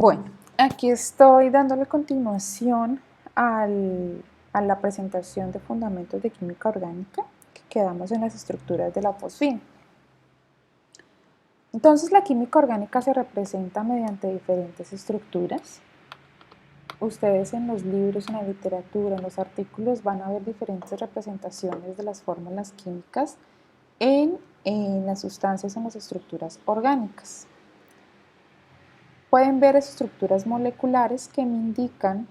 Bueno, aquí estoy dándole continuación a la presentación de fundamentos de química orgánica que quedamos en las estructuras de la fosfina. Entonces, la química orgánica se representa mediante diferentes estructuras. Ustedes en los libros, en la literatura, en los artículos van a ver diferentes representaciones de las fórmulas químicas en las sustancias, en las estructuras orgánicas. Pueden ver estructuras moleculares que me indican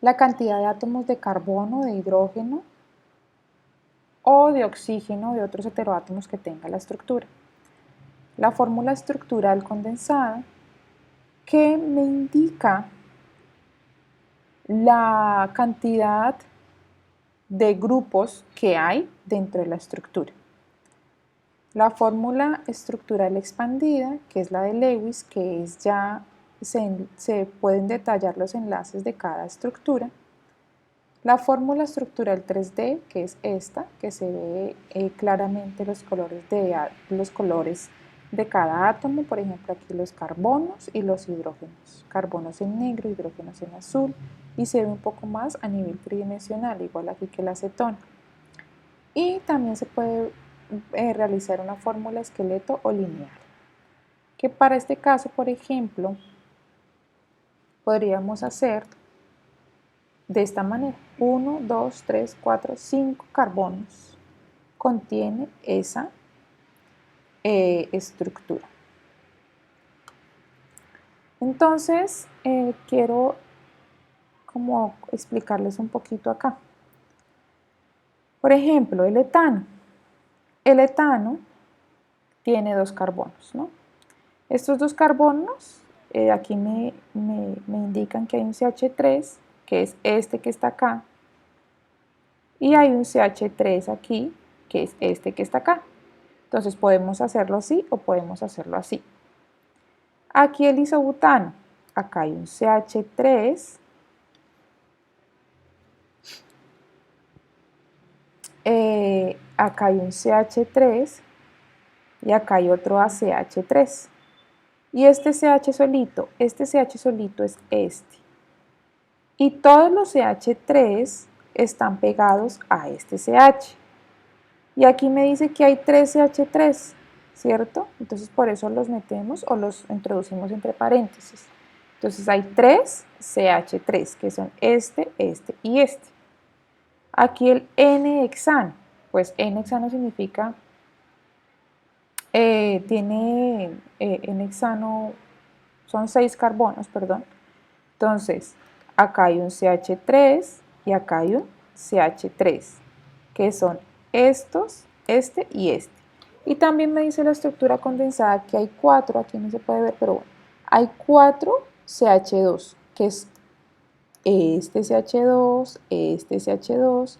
la cantidad de átomos de carbono, de hidrógeno o de oxígeno, de otros heteroátomos que tenga la estructura. La fórmula estructural condensada que me indica la cantidad de grupos que hay dentro de la estructura. La fórmula estructural expandida, que es la de Lewis, que es ya se pueden detallar los enlaces de cada estructura. La fórmula estructural 3D, que es esta, que se ve claramente los colores de cada átomo, por ejemplo aquí los carbonos y los hidrógenos, carbonos en negro, hidrógenos en azul, y se ve un poco más a nivel tridimensional, igual aquí que la acetona. Y también se puede realizar una fórmula esqueleto o lineal, que para este caso, por ejemplo, podríamos hacer de esta manera: 1, 2, 3, 4, 5 carbonos contiene esa estructura. Entonces, quiero como explicarles un poquito acá. Por ejemplo, el etano. El etano tiene 2 carbonos, ¿no? Estos 2 carbonos, aquí me indican que hay un CH3, que es este que está acá, y hay un CH3 aquí, que es este que está acá. Entonces podemos hacerlo así o podemos hacerlo así. Aquí el isobutano, acá hay un CH3, acá hay un CH3 y acá hay otro ACH3. Y este CH solito es este. Y todos los CH3 están pegados a este CH. Y aquí me dice que hay 3 CH3, ¿cierto? Entonces por eso los metemos o los introducimos entre paréntesis. Entonces hay 3 CH3, que son este y este. Aquí el N-hexano, pues N-hexano significa, tiene N-hexano, son 6 carbonos, perdón. Entonces, acá hay un CH3 y acá hay un CH3, que son estos, este y este. Y también me dice la estructura condensada que hay 4, aquí no se puede ver, pero bueno, hay 4 CH2, que es este CH2, este CH2,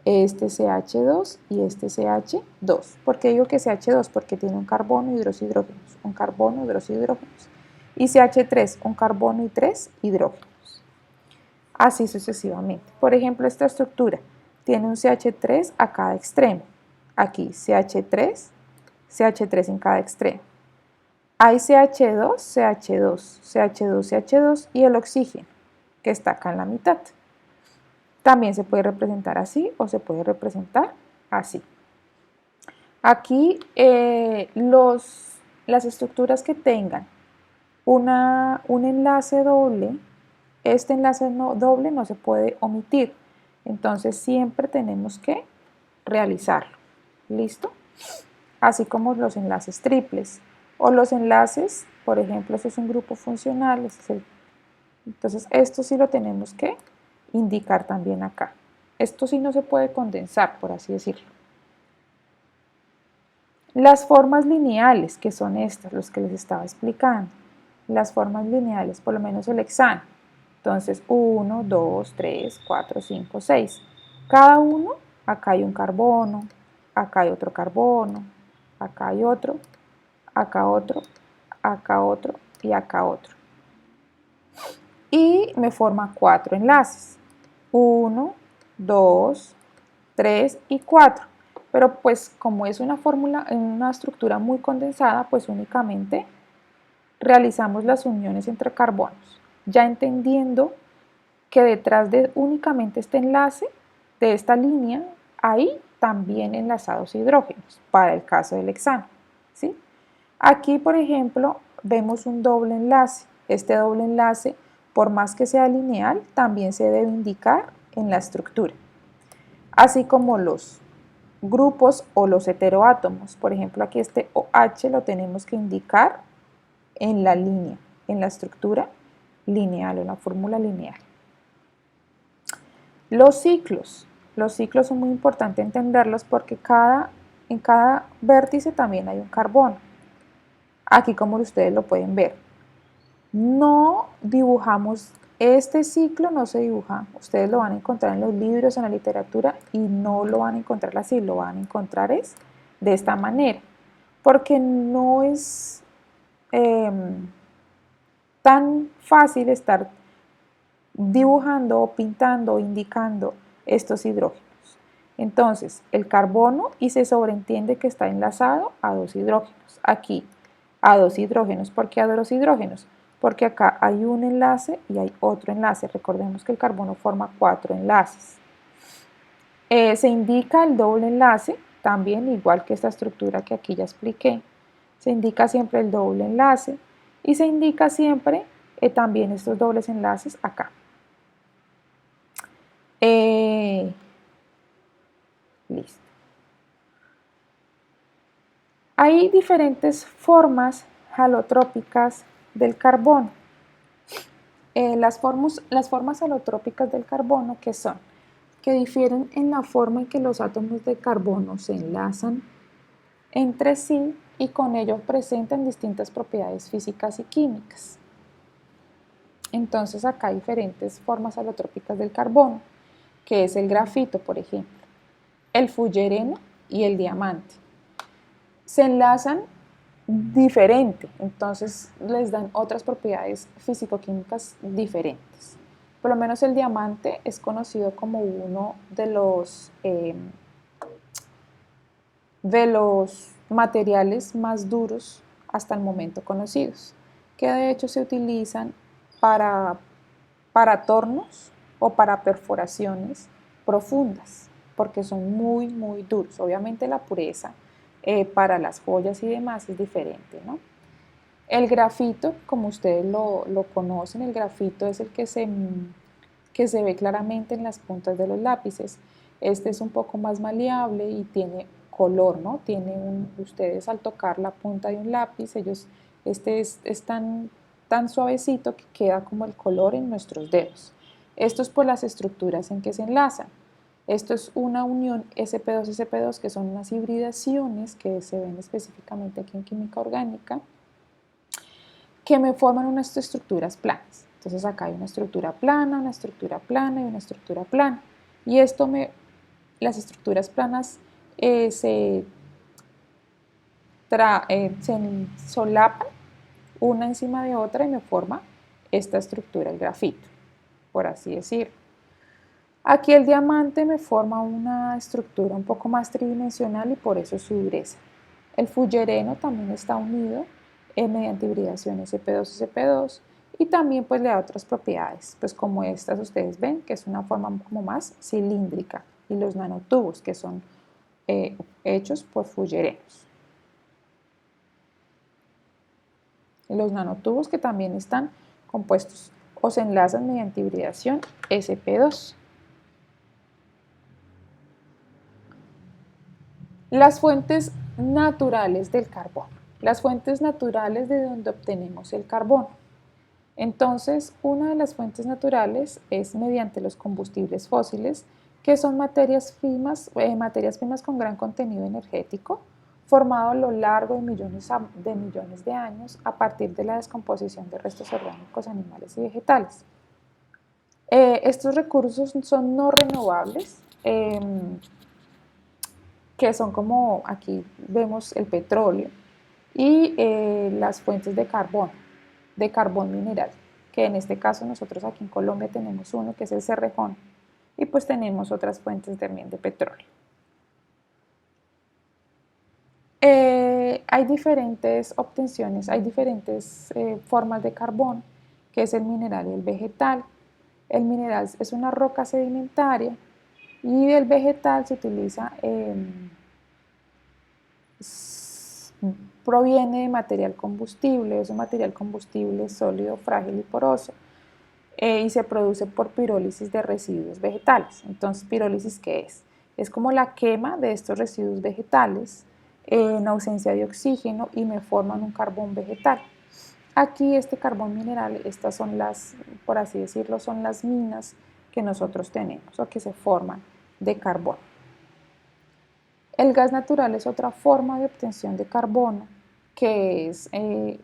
este CH2 y este CH2. ¿Por qué digo que CH2? Porque tiene un carbono y 2 hidrógenos, un carbono y 2 hidrógenos. Y CH3, un carbono y 3 hidrógenos. Así sucesivamente. Por ejemplo, esta estructura tiene un CH3 a cada extremo. Aquí CH3, CH3 en cada extremo. Hay CH2, CH2, CH2, CH2 y el oxígeno, que está acá en la mitad. También se puede representar así o se puede representar así. Aquí las estructuras que tengan un enlace doble, este enlace doble no se puede omitir, entonces siempre tenemos que realizarlo. ¿Listo? Así como los enlaces triples o los enlaces, por ejemplo, eso es un grupo funcional, entonces esto sí lo tenemos que indicar también acá. Esto sí no se puede condensar, por así decirlo. Las formas lineales, que son estas, los que les estaba explicando. Las formas lineales, por lo menos el hexano. Entonces, 1, 2, 3, 4, 5, 6. Cada uno, acá hay un carbono, acá hay otro carbono, acá hay otro, acá otro, acá otro y acá otro. Y me forma 4 enlaces. 1, 2, 3 y 4. Pero pues como es una fórmula, una estructura muy condensada, pues únicamente realizamos las uniones entre carbonos, ya entendiendo que detrás de únicamente este enlace de esta línea hay también enlazados hidrógenos para el caso del hexano, ¿sí? Aquí, por ejemplo, vemos un doble enlace. Este doble enlace, por más que sea lineal, también se debe indicar en la estructura, así como los grupos o los heteroátomos. Por ejemplo, aquí este OH lo tenemos que indicar en la línea, en la estructura lineal o en la fórmula lineal. Los ciclos son muy importantes entenderlos porque en cada vértice también hay un carbono. Aquí como ustedes lo pueden ver, no dibujamos este ciclo, no se dibuja, ustedes lo van a encontrar en los libros, en la literatura y no lo van a encontrar así, lo van a encontrar es de esta manera, porque no es tan fácil estar dibujando o pintando o indicando estos hidrógenos. Entonces, el carbono y se sobreentiende que está enlazado a dos hidrógenos. Aquí, a dos hidrógenos. ¿Por qué a dos hidrógenos? Porque acá hay un enlace y hay otro enlace. Recordemos que el carbono forma 4 enlaces. Se indica el doble enlace, también igual que esta estructura que aquí ya expliqué. Se indica siempre el doble enlace y se indica siempre también estos dobles enlaces acá. Listo. Hay diferentes formas halotrópicas del carbono. Las formas halotrópicas del carbono, ¿qué son? Que difieren en la forma en que los átomos de carbono se enlazan entre sí y con ello presentan distintas propiedades físicas y químicas. Entonces acá hay diferentes formas halotrópicas del carbono, que es el grafito, por ejemplo, el fullereno y el diamante. Se enlazan diferente, entonces les dan otras propiedades físico-químicas diferentes. Por lo menos el diamante es conocido como uno de los materiales más duros hasta el momento conocidos, que de hecho se utilizan para tornos o para perforaciones profundas, porque son muy, muy duros. Obviamente la pureza para las joyas y demás es diferente, ¿no? El grafito, como ustedes lo conocen, el grafito es el que se ve claramente en las puntas de los lápices. Este es un poco más maleable y tiene color, ¿no? Ustedes al tocar la punta de un lápiz, este es tan suavecito que queda como el color en nuestros dedos. Esto es por las estructuras en que se enlazan. Esto es una unión sp2-sp2, que son unas hibridaciones que se ven específicamente aquí en química orgánica, que me forman unas estructuras planas. Entonces acá hay una estructura plana y una estructura plana. Y las estructuras planas se solapan una encima de otra y me forma esta estructura, el grafito, por así decirlo. Aquí el diamante me forma una estructura un poco más tridimensional y por eso su dureza. El fullereno también está unido mediante hibridación sp2-sp2 y también pues le da otras propiedades, pues como estas ustedes ven que es una forma como más cilíndrica, y los nanotubos que son hechos por fullerenos. Los nanotubos que también están compuestos o se enlazan mediante hibridación sp2. Las fuentes naturales del carbono. Las fuentes naturales de donde obtenemos el carbono. Entonces, una de las fuentes naturales es mediante los combustibles fósiles, que son materias primas con gran contenido energético, formado a lo largo de millones de años a partir de la descomposición de restos orgánicos animales y vegetales. Estos recursos son no renovables, que son como aquí vemos el petróleo y las fuentes de carbón mineral, que en este caso nosotros aquí en Colombia tenemos uno que es el Cerrejón y pues tenemos otras fuentes también de petróleo. hay diferentes obtenciones, hay diferentes formas de carbón, que es el mineral y el vegetal. El mineral es una roca sedimentaria y el vegetal se utiliza, proviene de material combustible, es un material combustible sólido, frágil y poroso, y se produce por pirólisis de residuos vegetales. Entonces, ¿pirólisis qué es? Es como la quema de estos residuos vegetales en ausencia de oxígeno y me forman un carbón vegetal. Aquí este carbón mineral, estas son las, por así decirlo, son las minas que nosotros tenemos o que se forman de carbón. El gas natural es otra forma de obtención de carbono, que es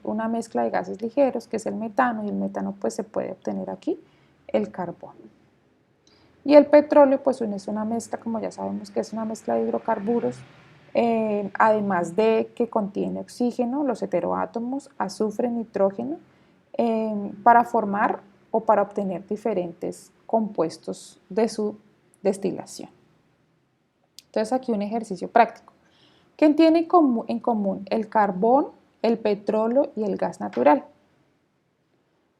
una mezcla de gases ligeros, que es el metano, y el metano pues se puede obtener aquí el carbón. Y el petróleo pues es una mezcla, como ya sabemos que es una mezcla de hidrocarburos, además de que contiene oxígeno, los heteroátomos, azufre, nitrógeno, para formar o para obtener diferentes compuestos de su destilación. Entonces aquí un ejercicio práctico. ¿Qué tiene en común el carbón, el petróleo y el gas natural?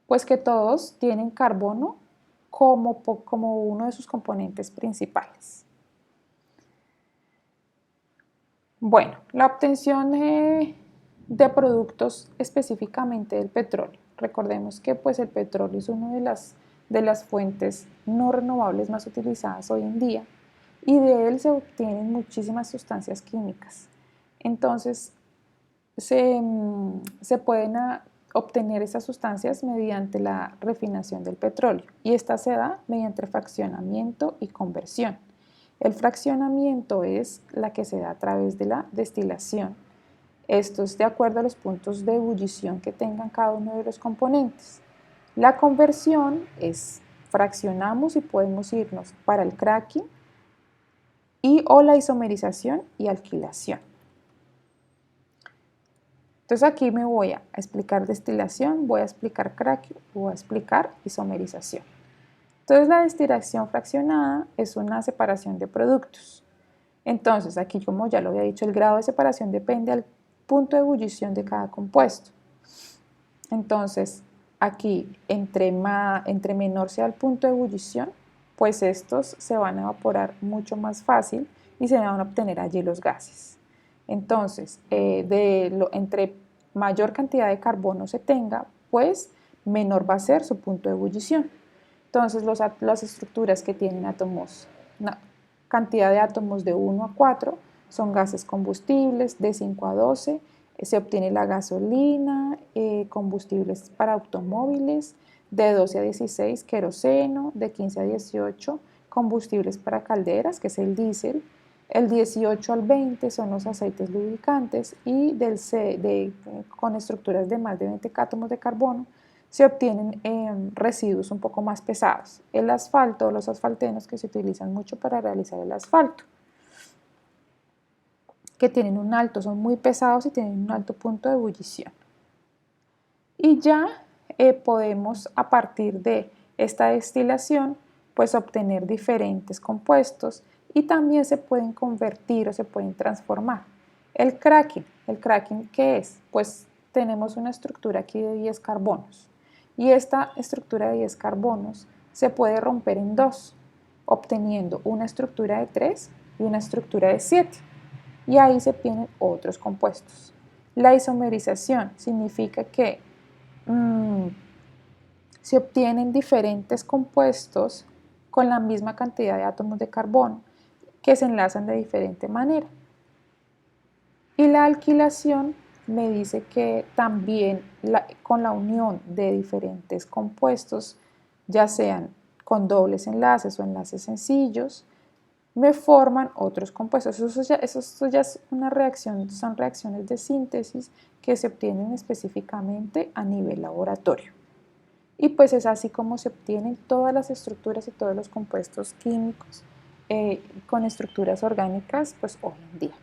Pues que todos tienen carbono como uno de sus componentes principales. Bueno, la obtención de productos específicamente del petróleo. Recordemos que pues, el petróleo es una de las fuentes no renovables más utilizadas hoy en día y de él se obtienen muchísimas sustancias químicas. Entonces, se pueden obtener esas sustancias mediante la refinación del petróleo y esta se da mediante fraccionamiento y conversión. El fraccionamiento es la que se da a través de la destilación. Esto es de acuerdo a los puntos de ebullición que tengan cada uno de los componentes. La conversión es fraccionamos y podemos irnos para el cracking o la isomerización y alquilación. Entonces aquí me voy a explicar destilación, voy a explicar cracking, voy a explicar isomerización. Entonces la destilación fraccionada es una separación de productos. Entonces aquí, como ya lo había dicho, el grado de separación depende del punto de ebullición de cada compuesto. Entonces aquí, entre menor sea el punto de ebullición, pues estos se van a evaporar mucho más fácil y se van a obtener allí los gases. Entonces, entre mayor cantidad de carbono se tenga, pues menor va a ser su punto de ebullición. Entonces, las estructuras que tienen átomos, una cantidad de átomos de 1 a 4 son gases combustibles, de 5 a 12 se obtiene la gasolina, combustibles para automóviles, de 12 a 16 queroseno, de 15 a 18 combustibles para calderas, que es el diésel, el 18 al 20 son los aceites lubricantes y con estructuras de más de 20 átomos de carbono se obtienen residuos un poco más pesados. El asfalto, los asfaltenos que se utilizan mucho para realizar el asfalto, que tienen son muy pesados y tienen un alto punto de ebullición. Y ya podemos, a partir de esta destilación, pues obtener diferentes compuestos y también se pueden convertir o se pueden transformar. ¿El cracking qué es? Pues tenemos una estructura aquí de 10 carbonos y esta estructura de 10 carbonos se puede romper en dos, obteniendo una estructura de 3 y una estructura de 7 y ahí se obtienen otros compuestos. La isomerización significa que se obtienen diferentes compuestos con la misma cantidad de átomos de carbono que se enlazan de diferente manera. Y la alquilación me dice que también con la unión de diferentes compuestos, ya sean con dobles enlaces o enlaces sencillos, me forman otros compuestos. Eso ya es una reacción, son reacciones de síntesis que se obtienen específicamente a nivel laboratorio. Y pues es así como se obtienen todas las estructuras y todos los compuestos químicos con estructuras orgánicas pues hoy en día.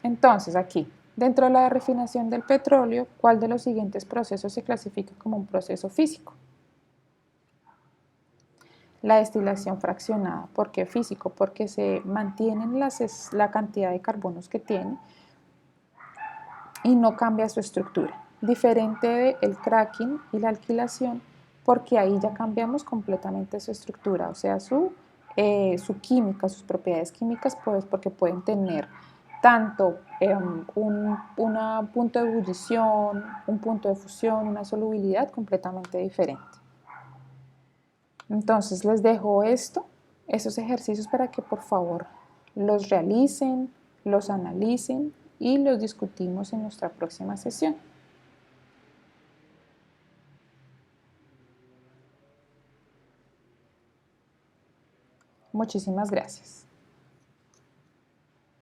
Entonces aquí, dentro de la refinación del petróleo, ¿cuál de los siguientes procesos se clasifica como un proceso físico? La destilación fraccionada. ¿Por qué físico? Porque se mantienen la cantidad de carbonos que tiene, y no cambia su estructura. Diferente del cracking y la alquilación, porque ahí ya cambiamos completamente su estructura, o sea, su química, sus propiedades químicas, pues porque pueden tener tanto un punto de ebullición, un punto de fusión, una solubilidad completamente diferente. Entonces les dejo esos ejercicios para que por favor los realicen, los analicen y los discutimos en nuestra próxima sesión. Muchísimas gracias.